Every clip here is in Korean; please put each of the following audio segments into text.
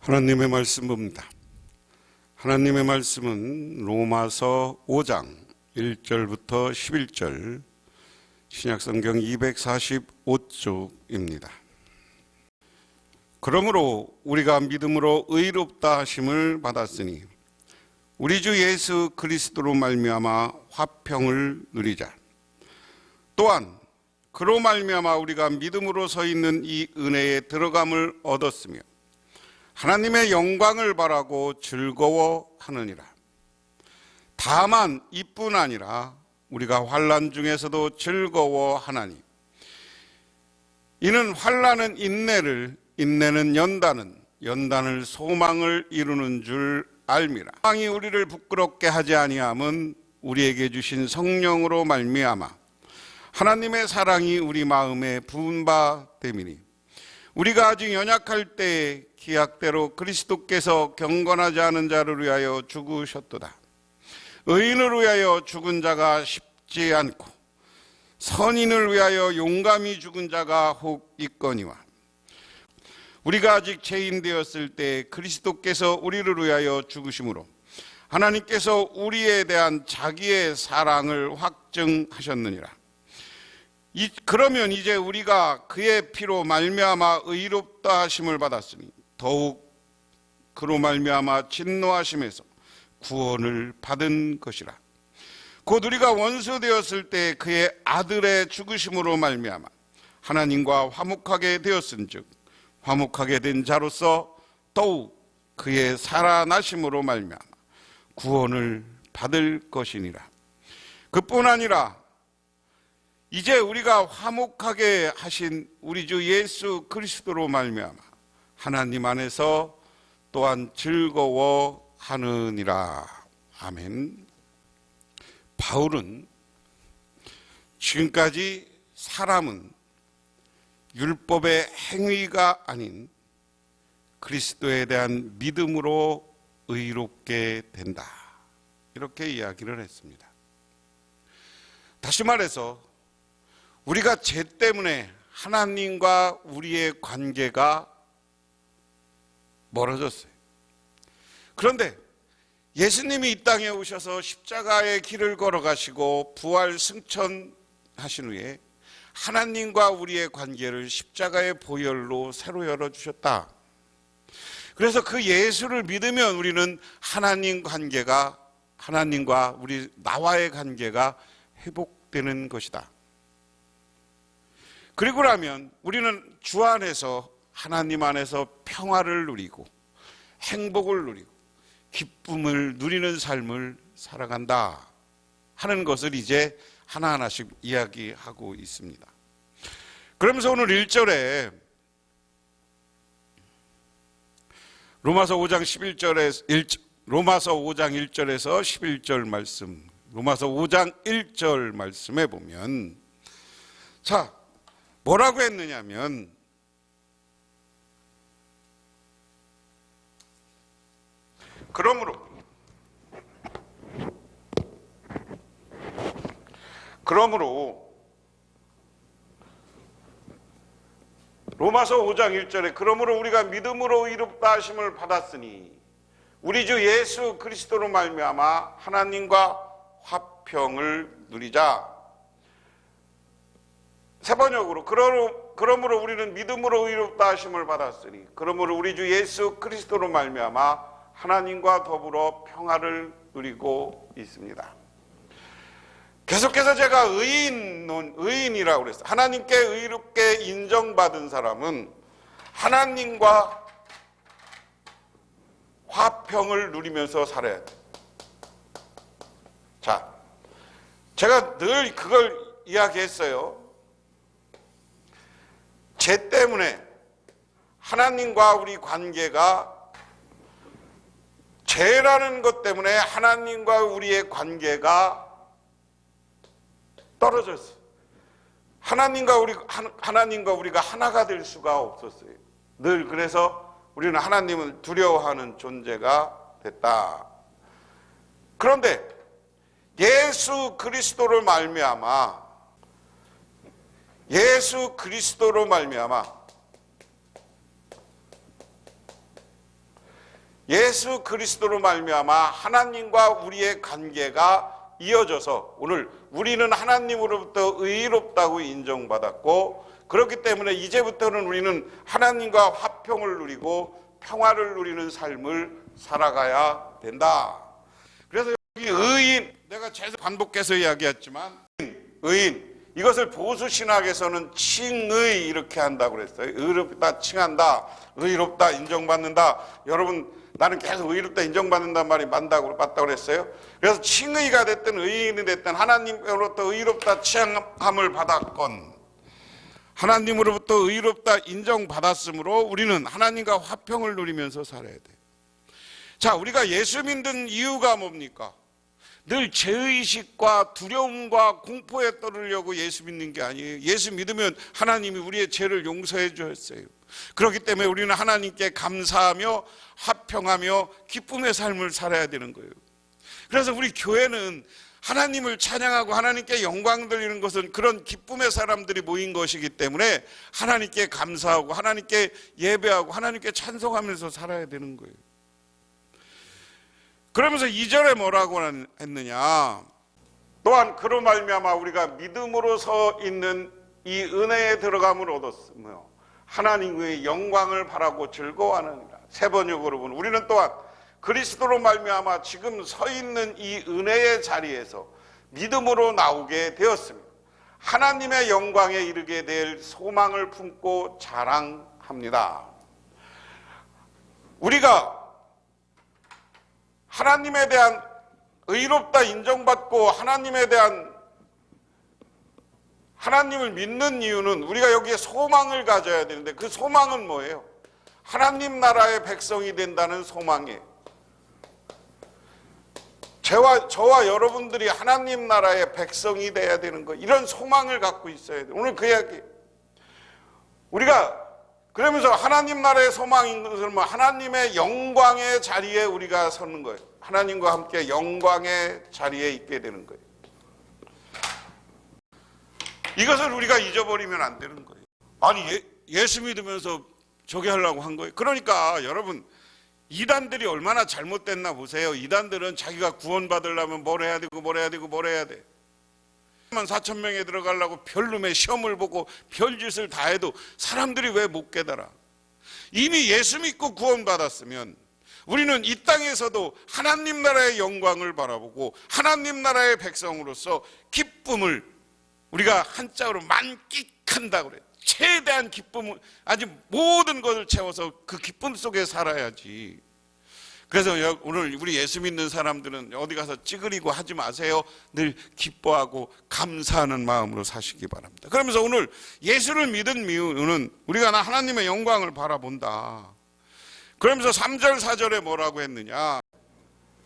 하나님의 말씀 봅니다. 하나님의 말씀은 로마서 5장 1절부터 11절 신약성경 245쪽입니다. 그러므로 우리가 믿음으로 의롭다 하심을 받았으니 우리 주 예수 그리스도로 말미암아 화평을 누리자. 또한 그로 말미암아 우리가 믿음으로 서 있는 이 은혜에 들어감을 얻었으며 하나님의 영광을 바라고 즐거워하느니라. 다만 이뿐 아니라 우리가 환난 중에서도 즐거워하나니 이는 환난은 인내를, 인내는 연단을 소망을 이루는 줄 알미라. 세상이 우리를 부끄럽게 하지 아니함은 우리에게 주신 성령으로 말미암아 하나님의 사랑이 우리 마음에 부은 바 됨이니 우리가 아직 연약할 때에 기약대로 그리스도께서 경건하지 않은 자를 위하여 죽으셨도다. 의인을 위하여 죽은 자가 쉽지 않고 선인을 위하여 용감히 죽은 자가 혹 있거니와 우리가 아직 죄인 되었을 때 그리스도께서 우리를 위하여 죽으심으로 하나님께서 우리에 대한 자기의 사랑을 확증하셨느니라. 그러면 이제 우리가 그의 피로 말미암아 의롭다 하심을 받았으니 더욱 그로 말미암아 진노하심에서 구원을 받은 것이라. 곧 우리가 원수 되었을 때 그의 아들의 죽으심으로 말미암아 하나님과 화목하게 되었은즉 화목하게 된 자로서 더욱 그의 살아나심으로 말미암아 구원을 받을 것이니라. 그뿐 아니라 이제 우리가 화목하게 하신 우리 주 예수 그리스도로 말미암아 하나님 안에서 또한 즐거워하느니라. 아멘. 바울은 지금까지 사람은 율법의 행위가 아닌 그리스도에 대한 믿음으로 의롭게 된다, 이렇게 이야기를 했습니다. 다시 말해서 우리가 죄 때문에 하나님과 우리의 관계가 멀어졌어요. 그런데 예수님이 이 땅에 오셔서 십자가의 길을 걸어가시고 부활 승천하신 후에 하나님과 우리의 관계를 십자가의 보혈로 새로 열어주셨다. 그래서 그 예수를 믿으면 우리는 하나님과 나와의 관계가 회복되는 것이다. 그리고 나면 우리는 주 안에서, 하나님 안에서 평화를 누리고 행복을 누리고 기쁨을 누리는 삶을 살아간다 하는 것을 이제 하나하나씩 이야기하고 있습니다. 그러면서 오늘 1절에 로마서 5장 1절에서 11절 말씀, 로마서 5장 1절 말씀에 보면 뭐라고 했느냐면 그러므로 로마서 5장 1절에 그러므로 우리가 믿음으로 의롭다 하심을 받았으니 우리 주 예수 그리스도로 말미암아 하나님과 화평을 누리자. 세 번역으로 그러므로 우리는 믿음으로 의롭다 하심을 받았으니 그러므로 우리 주 예수 그리스도로 말미암아 하나님과 더불어 평화를 누리고 있습니다. 계속해서 제가 의인이라고 그랬어요. 하나님께 의롭게 인정받은 사람은 하나님과 화평을 누리면서 살아야 돼요. 제가 늘 그걸 이야기했어요. 죄 때문에 하나님과 우리 관계가, 죄라는 것 때문에 하나님과 우리의 관계가 떨어졌어요. 하나님과 우리가 하나가 될 수가 없었어요. 늘 그래서 우리는 하나님을 두려워하는 존재가 됐다. 그런데 예수 그리스도로 말미암아 예수 그리스도로 말미암아 하나님과 우리의 관계가 이어져서 오늘 우리는 하나님으로부터 의롭다고 인정받았고, 그렇기 때문에 이제부터는 우리는 하나님과 화평을 누리고 평화를 누리는 삶을 살아가야 된다. 그래서 여기 의인, 내가 계속 반복해서 이야기했지만 의인, 이것을 보수신학에서는 칭의 이렇게 한다고 그랬어요. 의롭다 칭한다, 의롭다 인정받는다. 여러분, 나는 계속 의롭다 인정받는다는 말이 맞다고 그랬어요. 그래서 칭의가 됐든 의인이 됐든 하나님으로부터 의롭다 칭함을 받았건 하나님으로부터 의롭다 인정받았으므로 우리는 하나님과 화평을 누리면서 살아야 돼요. 자, 우리가 예수 믿는 이유가 뭡니까? 늘 죄의식과 두려움과 공포에 떨으려고 예수 믿는 게 아니에요. 예수 믿으면 하나님이 우리의 죄를 용서해 주셨어요. 그렇기 때문에 우리는 하나님께 감사하며 화평하며 기쁨의 삶을 살아야 되는 거예요. 그래서 우리 교회는 하나님을 찬양하고 하나님께 영광 돌리는 것은 그런 기쁨의 사람들이 모인 것이기 때문에 하나님께 감사하고 하나님께 예배하고 하나님께 찬송하면서 살아야 되는 거예요. 그러면서 2절에 뭐라고 했느냐? 또한 그로 말미암아 우리가 믿음으로 서 있는 이 은혜에 들어감을 얻었으며 하나님의 영광을 바라고 즐거워하느니라. 세 번역으로 보면 우리는 또한 그리스도로 말미암아 지금 서 있는 이 은혜의 자리에서 믿음으로 나오게 되었습니다. 하나님의 영광에 이르게 될 소망을 품고 자랑합니다. 우리가 하나님에 대한 의롭다 인정받고 하나님에 대한 하나님을 믿는 이유는 우리가 여기에 소망을 가져야 되는데 그 소망은 뭐예요? 하나님 나라의 백성이 된다는 소망이에요. 저와 여러분들이 하나님 나라의 백성이 돼야 되는 거, 이런 소망을 갖고 있어야 돼요. 오늘 그 이야기. 우리가 그러면서 하나님 나라의 소망인 것은 하나님의 영광의 자리에 우리가 서는 거예요. 하나님과 함께 영광의 자리에 있게 되는 거예요. 이것을 우리가 잊어버리면 안 되는 거예요. 아니 예수 믿으면서 저기 하려고 한 거예요. 그러니까 여러분, 이단들이 얼마나 잘못됐나 보세요. 이단들은 자기가 구원받으려면 뭘 해야 되고 뭘 해야 되고 뭘 해야 돼. 4,000명에 들어가려고 별놈의 시험을 보고 별짓을 다 해도 사람들이 왜 못 깨달아? 이미 예수 믿고 구원받았으면 우리는 이 땅에서도 하나님 나라의 영광을 바라보고 하나님 나라의 백성으로서 기쁨을 우리가 한자로 만끽한다고 그래요. 최대한 기쁨을, 아주 모든 것을 채워서 그 기쁨 속에 살아야지. 그래서 오늘 우리 예수 믿는 사람들은 어디 가서 찌그리고 하지 마세요. 늘 기뻐하고 감사하는 마음으로 사시기 바랍니다. 그러면서 오늘 예수를 믿은 이유는 우리가 하나님의 영광을 바라본다. 그러면서 3절 4절에 뭐라고 했느냐?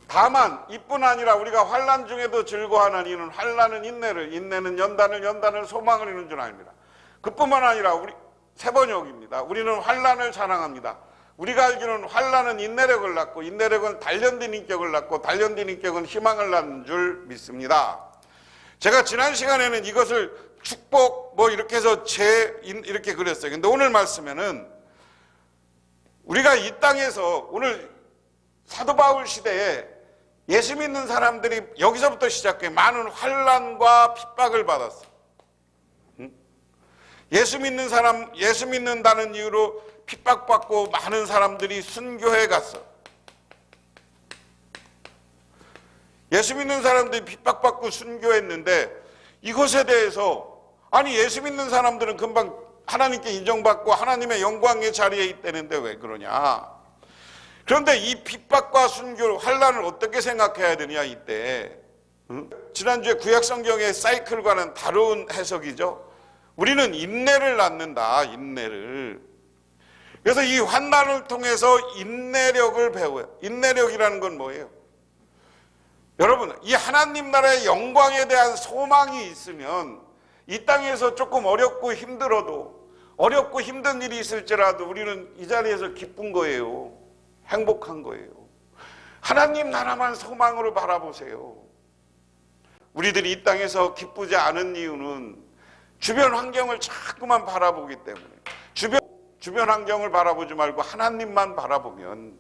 다만 이뿐 아니라 우리가 환난 중에도 즐거워하는 이는 환난은 인내를, 인내는 연단을 소망을 이루는 줄 압니다. 그뿐만 아니라 우리 세 번역입니다. 우리는 환난을 자랑합니다. 우리가 알기로는 환난은 인내력을 낳고 인내력은 단련된 인격을 낳고 단련된 인격은 희망을 낳는 줄 믿습니다. 제가 지난 시간에는 이것을 축복 이렇게 해서 이렇게 그렸어요. 근데 오늘 말씀에는 우리가 이 땅에서 오늘 사도 바울 시대에 예수 믿는 사람들이 여기서부터 시작해 많은 환난과 핍박을 받았어. 예수 믿는다는 이유로 핍박받고 많은 사람들이 순교해 갔어. 예수 믿는 사람들이 핍박받고 순교했는데 이것에 대해서 아니 예수 믿는 사람들은 금방 하나님께 인정받고 하나님의 영광의 자리에 있다는데 왜 그러냐? 그런데 이 핍박과 순교, 환난을 어떻게 생각해야 되냐 이때. 지난주에 구약성경의 사이클과는 다른 해석이죠. 우리는 인내를 낳는다, 인내를. 그래서 이 환난을 통해서 인내력을 배워요. 인내력이라는 건 뭐예요? 여러분, 이 하나님 나라의 영광에 대한 소망이 있으면 이 땅에서 조금 어렵고 힘들어도 어렵고 힘든 일이 있을지라도 우리는 이 자리에서 기쁜 거예요. 행복한 거예요. 하나님 나라만 소망으로 바라보세요. 우리들이 이 땅에서 기쁘지 않은 이유는 주변 환경을 자꾸만 바라보기 때문에 주변 환경을 바라보지 말고 하나님만 바라보면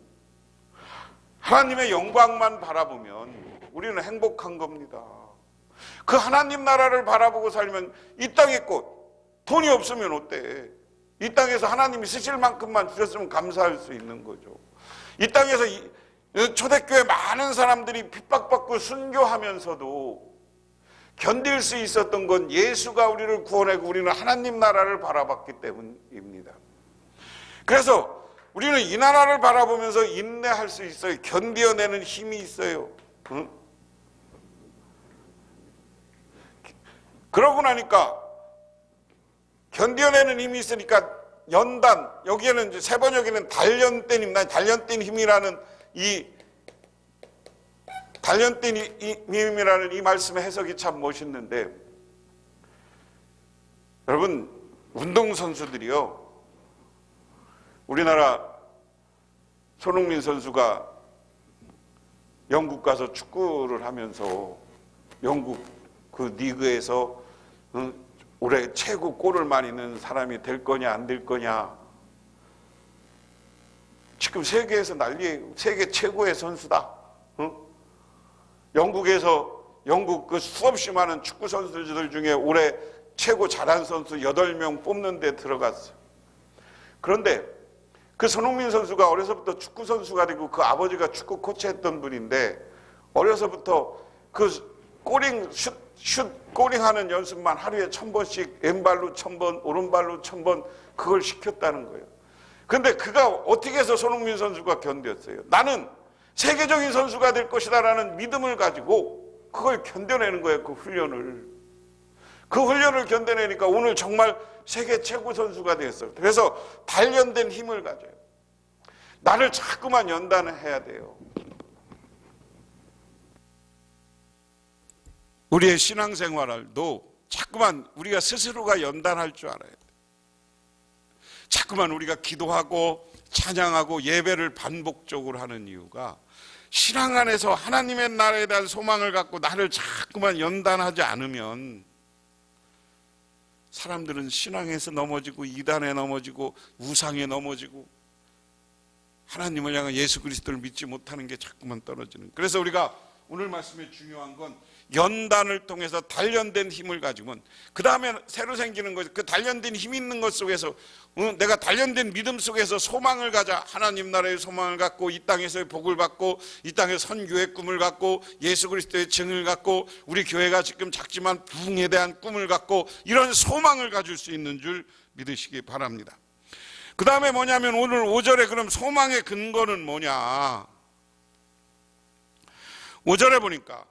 하나님의 영광만 바라보면 우리는 행복한 겁니다. 그 하나님 나라를 바라보고 살면 이 땅의 꽃, 돈이 없으면 어때? 이 땅에서 하나님이 쓰실 만큼만 주셨으면 감사할 수 있는 거죠. 이 땅에서 초대교회 많은 사람들이 핍박받고 순교하면서도 견딜 수 있었던 건 예수가 우리를 구원하고 우리는 하나님 나라를 바라봤기 때문입니다. 그래서 우리는 이 나라를 바라보면서 인내할 수 있어요. 견디어내는 힘이 있어요. 응? 그러고 나니까 견뎌내는 힘이 있으니까 연단, 여기에는 이제 세 번역에는 단련된 힘이라는 이 단련된 힘이라는 이 말씀의 해석이 참 멋있는데, 여러분 운동선수들이요, 우리나라 손흥민 선수가 영국 가서 축구를 하면서 영국 그 리그에서 올해 최고 골을 많이 넣은 사람이 될 거냐 안 될 거냐, 지금 세계에서 난리예요. 세계 최고의 선수다. 영국 그 수없이 많은 축구 선수들 중에 올해 최고 잘한 선수 8명 뽑는 데 들어갔어요. 그런데 그 손흥민 선수가 어려서부터 축구 선수가 되고 그 아버지가 축구 코치했던 분인데, 어려서부터 그 슛 꼬링하는 연습만 하루에 1000번씩 왼발로 1000번, 오른발로 1000번 그걸 시켰다는 거예요. 근데 그가 어떻게 해서 손흥민 선수가 견뎠어요? 나는 세계적인 선수가 될 것이다라는 믿음을 가지고 그걸 견뎌내는 거예요. 그 훈련을 견뎌내니까 오늘 정말 세계 최고 선수가 되었어요. 그래서 단련된 힘을 가져요. 나를 자꾸만 연단해야 돼요. 우리의 신앙생활도 자꾸만 우리가 스스로가 연단할 줄 알아야 돼요. 자꾸만 우리가 기도하고 찬양하고 예배를 반복적으로 하는 이유가 신앙 안에서 하나님의 나라에 대한 소망을 갖고 나를 자꾸만 연단하지 않으면 사람들은 신앙에서 넘어지고 이단에 넘어지고 우상에 넘어지고 하나님을 향한 예수 그리스도를 믿지 못하는 게 자꾸만 떨어지는. 그래서 우리가 오늘 말씀에 중요한 건 연단을 통해서 단련된 힘을 가지면 그 다음에 새로 생기는 거죠. 그 단련된 힘 있는 것 속에서 내가 단련된 믿음 속에서 소망을 가자. 하나님 나라의 소망을 갖고 이 땅에서의 복을 받고 이 땅의 선교의 꿈을 갖고 예수 그리스도의 증을 갖고 우리 교회가 지금 작지만 부흥에 대한 꿈을 갖고 이런 소망을 가질 수 있는 줄 믿으시기 바랍니다. 그 다음에 뭐냐면 오늘 5절에 그럼 소망의 근거는 뭐냐. 5절에 보니까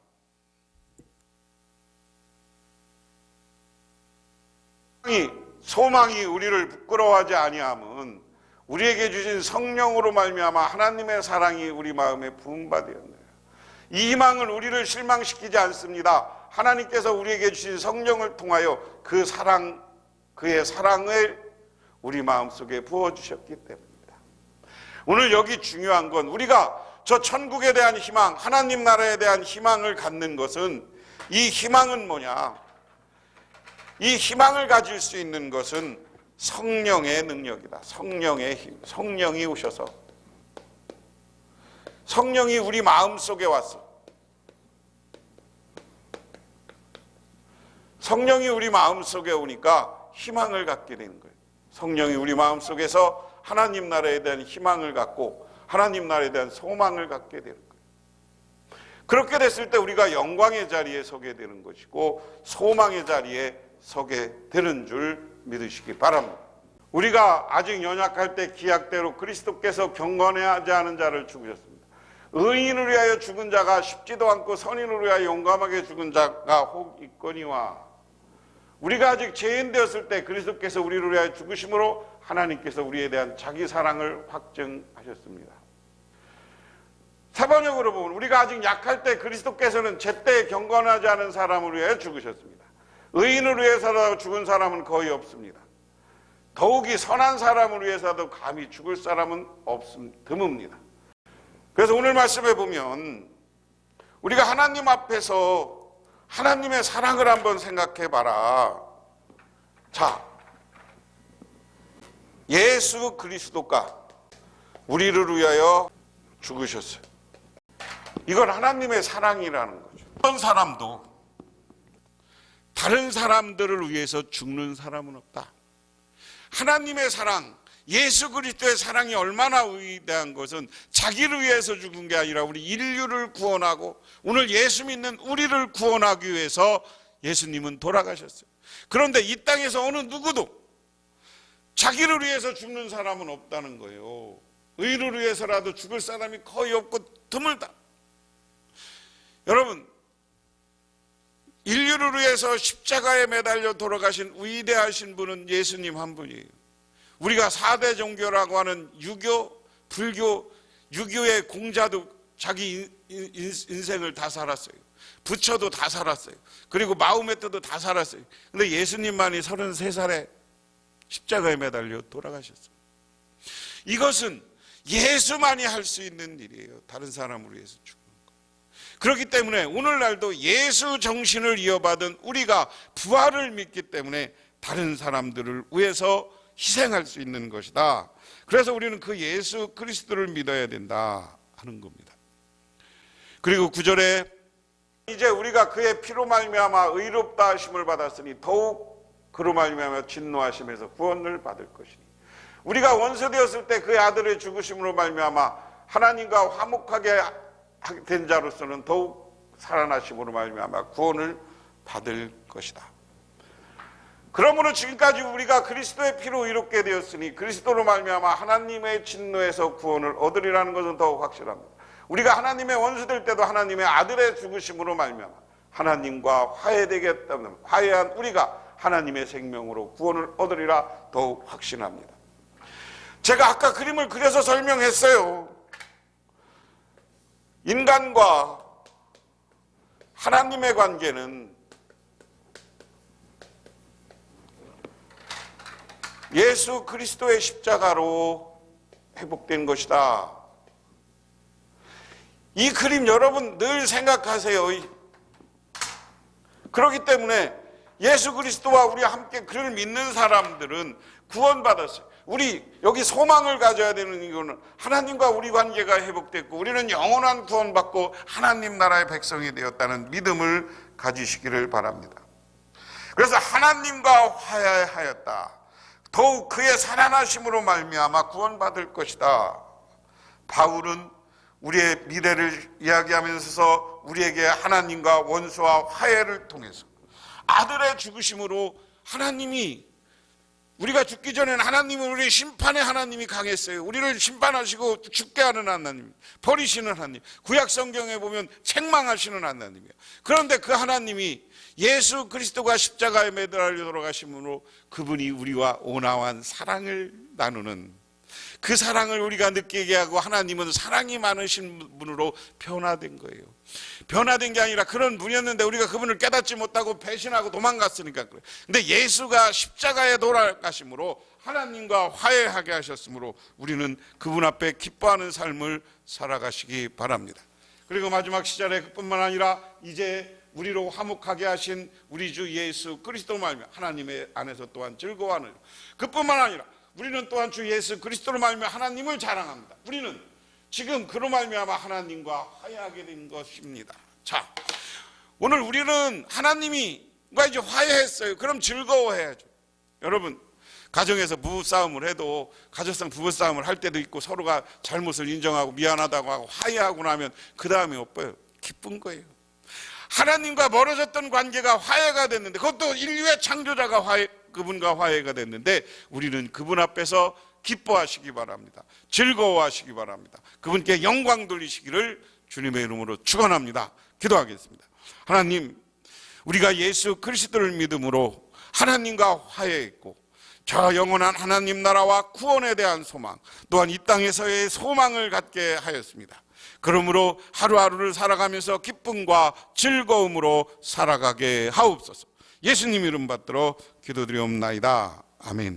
소망이 우리를 부끄러워하지 아니함은 우리에게 주신 성령으로 말미암아 하나님의 사랑이 우리 마음에 부음받았네요. 이 희망은 우리를 실망시키지 않습니다. 하나님께서 우리에게 주신 성령을 통하여 그 사랑, 그의 사랑을 우리 마음속에 부어주셨기 때문입니다. 오늘 여기 중요한 건 우리가 저 천국에 대한 희망, 하나님 나라에 대한 희망을 갖는 것은, 이 희망은 뭐냐? 이 희망을 가질 수 있는 것은 성령의 능력이다. 성령의 힘. 성령이 오셔서 성령이 우리 마음속에 왔어. 성령이 우리 마음속에 오니까 희망을 갖게 되는 거예요. 성령이 우리 마음속에서 하나님 나라에 대한 희망을 갖고 하나님 나라에 대한 소망을 갖게 되는 거예요. 그렇게 됐을 때 우리가 영광의 자리에 서게 되는 것이고 소망의 자리에 서게 되는 줄 믿으시기 바랍니다. 우리가 아직 연약할 때 기약대로 그리스도께서 경건하지 않은 자를 죽으셨습니다. 의인을 위하여 죽은 자가 쉽지도 않고 선인을 위하여 용감하게 죽은 자가 혹 있거니와. 우리가 아직 죄인 되었을 때 그리스도께서 우리를 위하여 죽으심으로 하나님께서 우리에 대한 자기 사랑을 확증하셨습니다. 사번역으로 보면 우리가 아직 약할 때 그리스도께서는 제때 경건하지 않은 사람을 위하여 죽으셨습니다. 의인을 위해서라도 죽은 사람은 거의 없습니다. 더욱이 선한 사람을 위해서도 감히 죽을 사람은 드뭅니다. 그래서 오늘 말씀에 보면 우리가 하나님 앞에서 하나님의 사랑을 한번 생각해 봐라. 자, 예수 그리스도가 우리를 위하여 죽으셨어요. 이건 하나님의 사랑이라는 거죠. 어떤 사람도 다른 사람들을 위해서 죽는 사람은 없다. 하나님의 사랑, 예수 그리스도의 사랑이 얼마나 위대한 것은 자기를 위해서 죽은 게 아니라 우리 인류를 구원하고 오늘 예수 믿는 우리를 구원하기 위해서 예수님은 돌아가셨어요. 그런데 이 땅에서 어느 누구도 자기를 위해서 죽는 사람은 없다는 거예요. 의를 위해서라도 죽을 사람이 거의 없고 드물다. 여러분, 인류를 위해서 십자가에 매달려 돌아가신 위대하신 분은 예수님 한 분이에요. 우리가 4대 종교라고 하는 유교, 불교, 유교의 공자도 자기 인생을 다 살았어요. 부처도 다 살았어요. 그리고 마호메트도 다 살았어요. 근데 예수님만이 33살에 십자가에 매달려 돌아가셨어요. 이것은 예수만이 할 수 있는 일이에요. 다른 사람을 위해서 죽는 거. 그렇기 때문에 오늘날도 예수 정신을 이어받은 우리가 부활을 믿기 때문에 다른 사람들을 위해서 희생할 수 있는 것이다. 그래서 우리는 그 예수 그리스도를 믿어야 된다 하는 겁니다. 그리고 9절에 이제 우리가 그의 피로 말미암아 의롭다 하심을 받았으니 더욱 그로 말미암아 진노하심에서 구원을 받을 것이니 우리가 원수되었을 때 그의 아들의 죽으심으로 말미암아 하나님과 화목하게 된 자로서는 더욱 살아나심으로 말미암아 구원을 받을 것이다. 그러므로 지금까지 우리가 그리스도의 피로 의롭게 되었으니 그리스도로 말미암아 하나님의 진노에서 구원을 얻으리라는 것은 더욱 확실합니다. 우리가 하나님의 원수될 때도 하나님의 아들의 죽으심으로 말미암아 하나님과 화해되겠다면 화해한 우리가 하나님의 생명으로 구원을 얻으리라 더욱 확신합니다. 제가 아까 그림을 그려서 설명했어요. 인간과 하나님의 관계는 예수 그리스도의 십자가로 회복된 것이다. 이 그림 여러분 늘 생각하세요. 그렇기 때문에 예수 그리스도와 우리와 함께 그를 믿는 사람들은 구원받았어요. 우리 여기 소망을 가져야 되는 이유는 하나님과 우리 관계가 회복됐고 우리는 영원한 구원받고 하나님 나라의 백성이 되었다는 믿음을 가지시기를 바랍니다. 그래서 하나님과 화해하였다. 더욱 그의 살아나심으로 말미암아 구원받을 것이다. 바울은 우리의 미래를 이야기하면서 우리에게 하나님과 원수와 화해를 통해서 아들의 죽으심으로 하나님이 우리가 죽기 전에는 하나님은 우리의 심판의 하나님이 강했어요. 우리를 심판하시고 죽게 하는 하나님, 버리시는 하나님. 구약 성경에 보면 책망하시는 하나님이에요. 그런데 그 하나님이 예수 그리스도가 십자가에 매달려 돌아가심으로 그분이 우리와 온화한 사랑을 나누는 그 사랑을 우리가 느끼게 하고 하나님은 사랑이 많으신 분으로 변화된 거예요. 변화된 게 아니라 그런 분이었는데 우리가 그분을 깨닫지 못하고 배신하고 도망갔으니까 그래요. 근데 예수가 십자가에 돌아가심으로 하나님과 화해하게 하셨으므로 우리는 그분 앞에 기뻐하는 삶을 살아가시기 바랍니다. 그리고 마지막 시절에 그뿐만 아니라 이제 우리로 화목하게 하신 우리 주 예수 그리스도 말미암아 하나님의 안에서 또한 즐거워하는 그뿐만 아니라 우리는 또한 주 예수 그리스도로 말미암아 하나님을 자랑합니다. 우리는 지금 그로 말미암아 하나님과 화해하게 된 것입니다. 자, 오늘 우리는 하나님과 이제 화해했어요. 그럼 즐거워해야죠. 여러분, 가정에서 부부싸움을 해도 가족상 부부싸움을 할 때도 있고 서로가 잘못을 인정하고 미안하다고 하고 화해하고 나면 그 다음에 오빠요 기쁜 거예요. 하나님과 멀어졌던 관계가 화해가 됐는데 그것도 인류의 창조자가 그분과 화해가 됐는데 우리는 그분 앞에서 기뻐하시기 바랍니다. 즐거워하시기 바랍니다. 그분께 영광 돌리시기를 주님의 이름으로 축원합니다. 기도하겠습니다. 하나님, 우리가 예수 그리스도를 믿음으로 하나님과 화해했고 저 영원한 하나님 나라와 구원에 대한 소망 또한 이 땅에서의 소망을 갖게 하였습니다. 그러므로 하루하루를 살아가면서 기쁨과 즐거움으로 살아가게 하옵소서. 예수님 이름 받들어 기도드리옵나이다. 아멘.